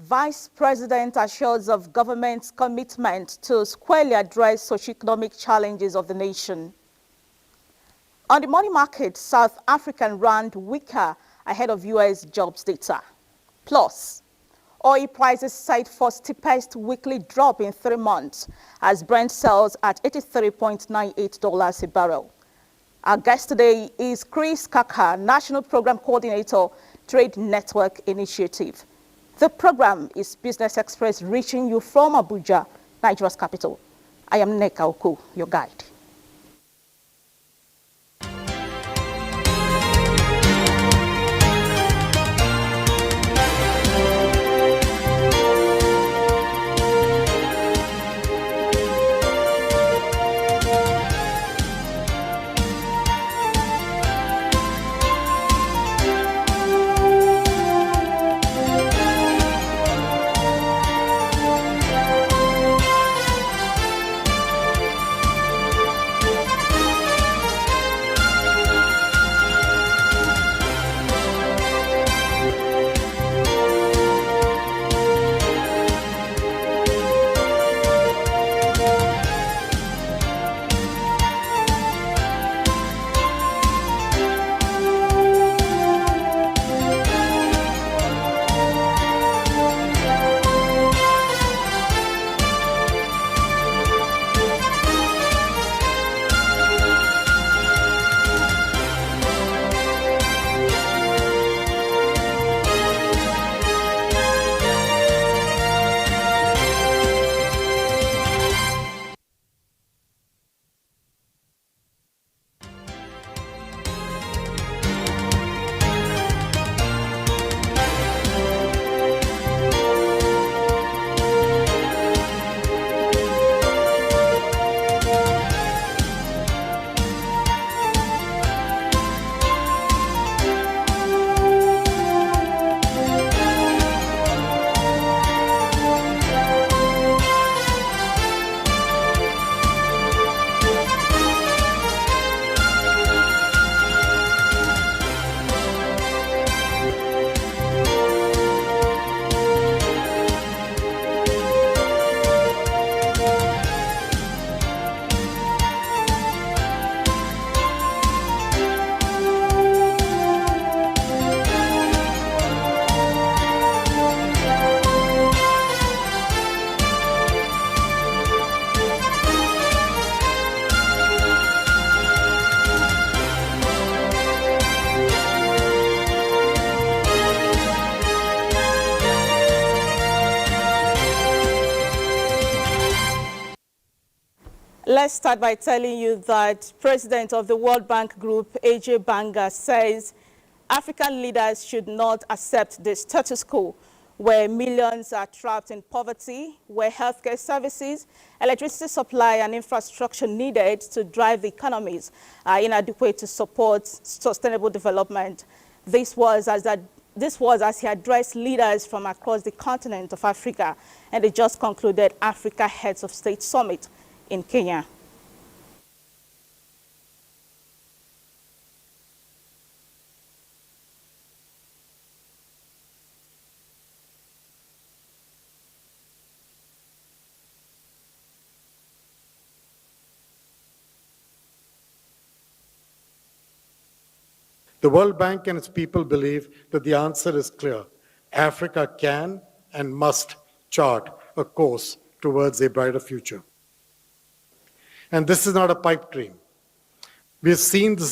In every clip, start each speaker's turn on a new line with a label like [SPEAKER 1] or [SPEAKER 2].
[SPEAKER 1] Vice President assures of government's commitment to squarely address socio-economic challenges of the nation. On the money market, South African rand weaker ahead of U.S. jobs data. Plus, oil prices cite for steepest weekly drop in 3 months as Brent sells at $83.98 a barrel. Our guest today is Chris Kaka, National Program Coordinator, Trade Network Initiative. The program is Business Express, reaching you from Abuja, Nigeria's capital. I am Neka Oko, your guide. Let's start by telling you that President of the World Bank Group, AJ Banga, says African leaders should not accept the status quo where millions are trapped in poverty, where healthcare services, electricity supply and infrastructure needed to drive the economies are inadequate to support sustainable development. This was as he addressed leaders from across the continent of Africa and the just concluded Africa Heads of State Summit in Kenya.
[SPEAKER 2] The World Bank and its people believe that the answer is clear. Africa can and must chart a course towards a brighter future. And this is not a pipe dream. We have seen the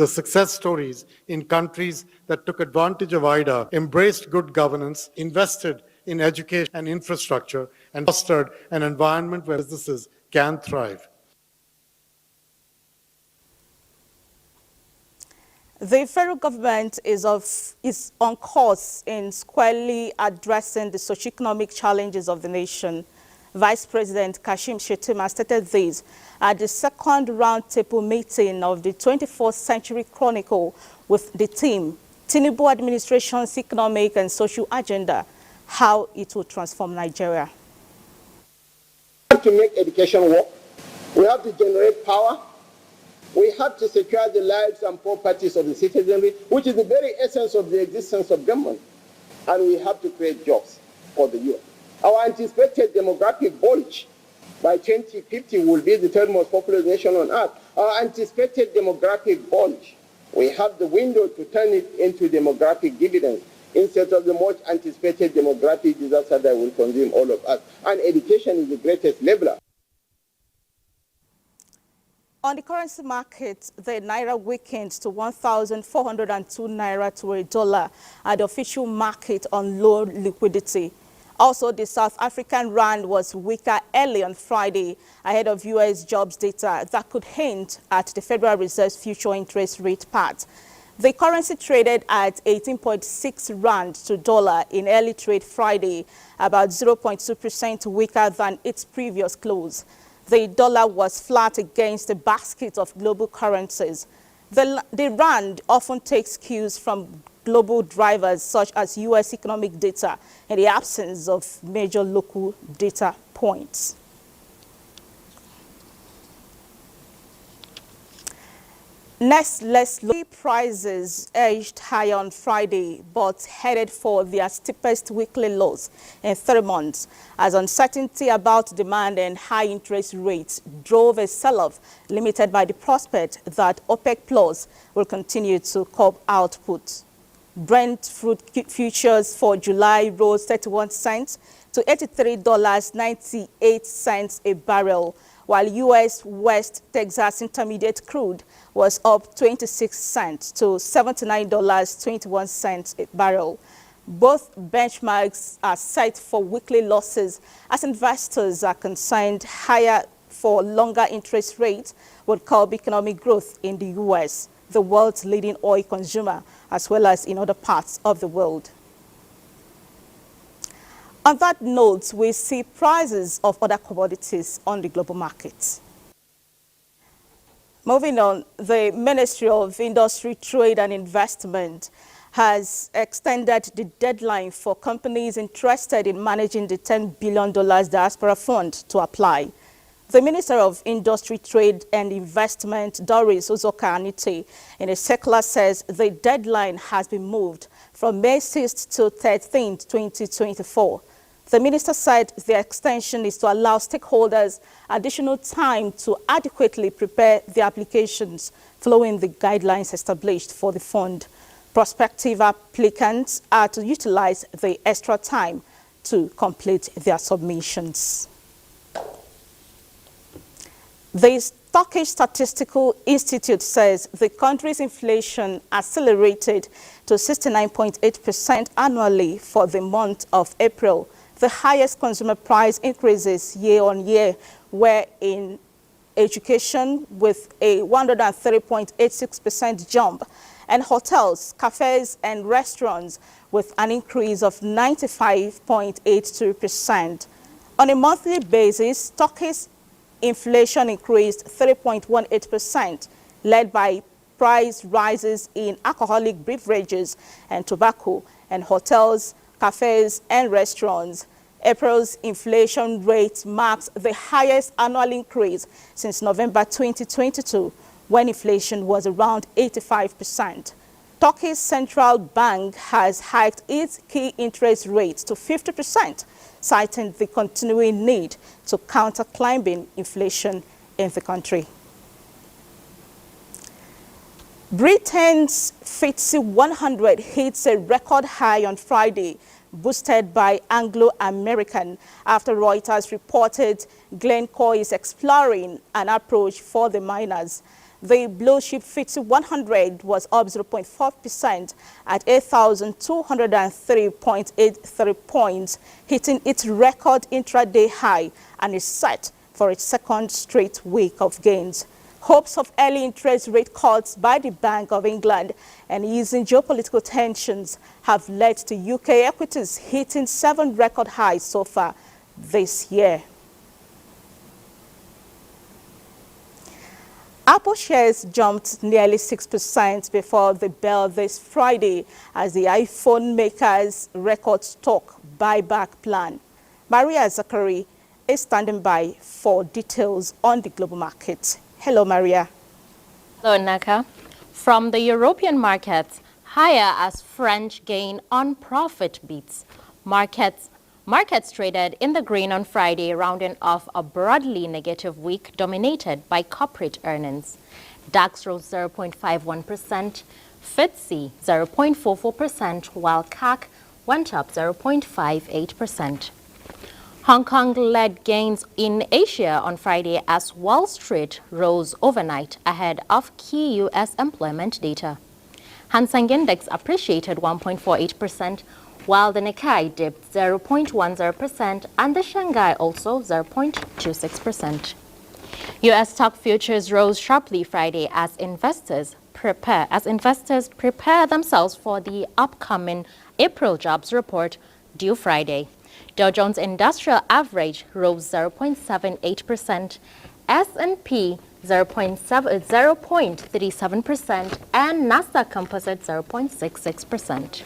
[SPEAKER 2] success stories in countries that took advantage of IDA, embraced good governance, invested in education and infrastructure, and fostered an environment where businesses can thrive.
[SPEAKER 1] The federal government is on course in squarely addressing the socio-economic challenges of the nation. Vice President Kashim Shettima stated this at the second roundtable meeting of the 21st Century Chronicle with the theme, Tinubu Administration's Economic and Social Agenda, How It Will Transform Nigeria.
[SPEAKER 3] We have to make education work. We have to generate power. We have to secure the lives and properties of the citizenry, which is the very essence of the existence of government. And we have to create jobs. for the euro. Our anticipated demographic bulge by 2050 will be the third most populous nation on earth. Our anticipated demographic bulge, we have the window to turn it into demographic dividends instead of the much anticipated demographic disaster that will consume all of us. And education is the greatest leveler.
[SPEAKER 1] On the currency market, the naira weakened to 1,402 naira to a dollar at the official market on low liquidity. Also, the South African rand was weaker early on Friday ahead of U.S. jobs data that could hint at the Federal Reserve's future interest rate path. The currency traded at 18.6 rand to dollar in early trade Friday, about 0.2% weaker than its previous close. The dollar was flat against a basket of global currencies. The rand often takes cues from global drivers such as U.S. economic data in the absence of major local data points. Nestlé prices edged higher on Friday, but headed for their steepest weekly lows in 3 months, as uncertainty about demand and high interest rates drove a sell-off limited by the prospect that OPEC Plus will continue to curb output. Brent fruit futures for July rose 31 cents to $83.98 a barrel, while U.S. West Texas Intermediate crude was up 26 cents to $79.21 a barrel. Both benchmarks are set for weekly losses as investors are concerned higher for longer interest rates would curb economic growth in the U.S., the world's leading oil consumer, as well as in other parts of the world. On that note, we see prices of other commodities on the global market. Moving on, the Ministry of Industry, Trade and Investment has extended the deadline for companies interested in managing the $10 billion diaspora fund to apply. The Minister of Industry, Trade and Investment, Doris Uzoka-Anite, in a circular says the deadline has been moved from May 6th to 13th, 2024. The minister said the extension is to allow stakeholders additional time to adequately prepare the applications following the guidelines established for the fund. Prospective applicants are to utilize the extra time to complete their submissions. The Turkish Statistical Institute says the country's inflation accelerated to 69.8% annually for the month of April. The highest consumer price increases year-on-year were in education with a 130.86% jump, and hotels, cafes and restaurants with an increase of 95.82%. On a monthly basis, Turkey's inflation increased 3.18%, led by price rises in alcoholic beverages and tobacco, and hotels, cafes and restaurants. April's inflation rate marks the highest annual increase since November 2022, when inflation was around 85%. Turkey's central bank has hiked its key interest rate to 50%, citing the continuing need to counter climbing inflation in the country. Britain's FTSE 100 hits a record high on Friday, boosted by Anglo-American, after Reuters reported Glencore is exploring an approach for the miners. The blue-chip FTSE 100 was up 0.4% at 8,203.83 points, hitting its record intraday high and is set for its second straight week of gains. Hopes of early interest rate cuts by the Bank of England and easing geopolitical tensions have led to UK equities hitting 7 record highs so far this year. Apple shares jumped nearly 6% before the bell this Friday as the iPhone maker's record stock buyback plan. Maria Zachary is standing by for details on the global market. Hello, Maria.
[SPEAKER 4] Hello, Naka. From the European markets, higher as French gain on profit beats. Markets Markets traded in the green on Friday, rounding off a broadly negative week dominated by corporate earnings. DAX rose 0.51%, FTSE 0.44%, while CAC went up 0.58%. Hong Kong led gains in Asia on Friday as Wall Street rose overnight ahead of key U.S. employment data. Hang Seng Index appreciated 1.48%, while the Nikkei dipped 0.10% and the Shanghai also 0.26%. U.S. stock futures rose sharply Friday as investors prepare themselves for the upcoming April jobs report due Friday. Dow Jones Industrial Average rose 0.78%, S&P 0.37%, and Nasdaq Composite 0.66%.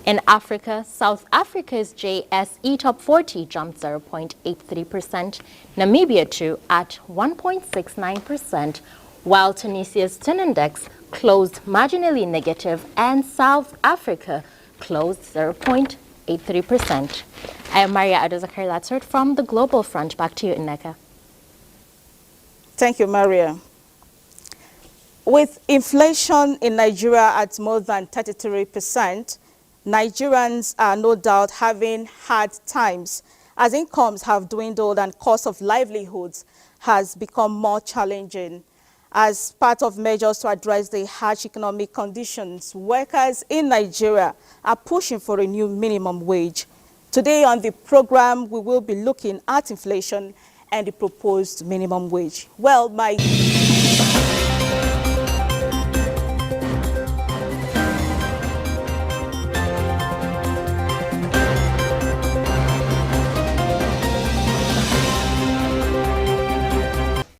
[SPEAKER 4] In Africa, South Africa's JSE Top 40 jumped 0.83%, Namibia too at 1.69%, while Tunisia's TIN index closed marginally negative and South Africa closed 0.83%. I am Maria Adozakari Latsert from the Global Front. Back to you, Ineka.
[SPEAKER 1] Thank you, Maria. With inflation in Nigeria at more than 33%, Nigerians are no doubt having hard times as incomes have dwindled and cost of livelihoods has become more challenging. As part of measures to address the harsh economic conditions, workers in Nigeria are pushing for a new minimum wage. Today on the program, we will be looking at inflation and the proposed minimum wage. Well, my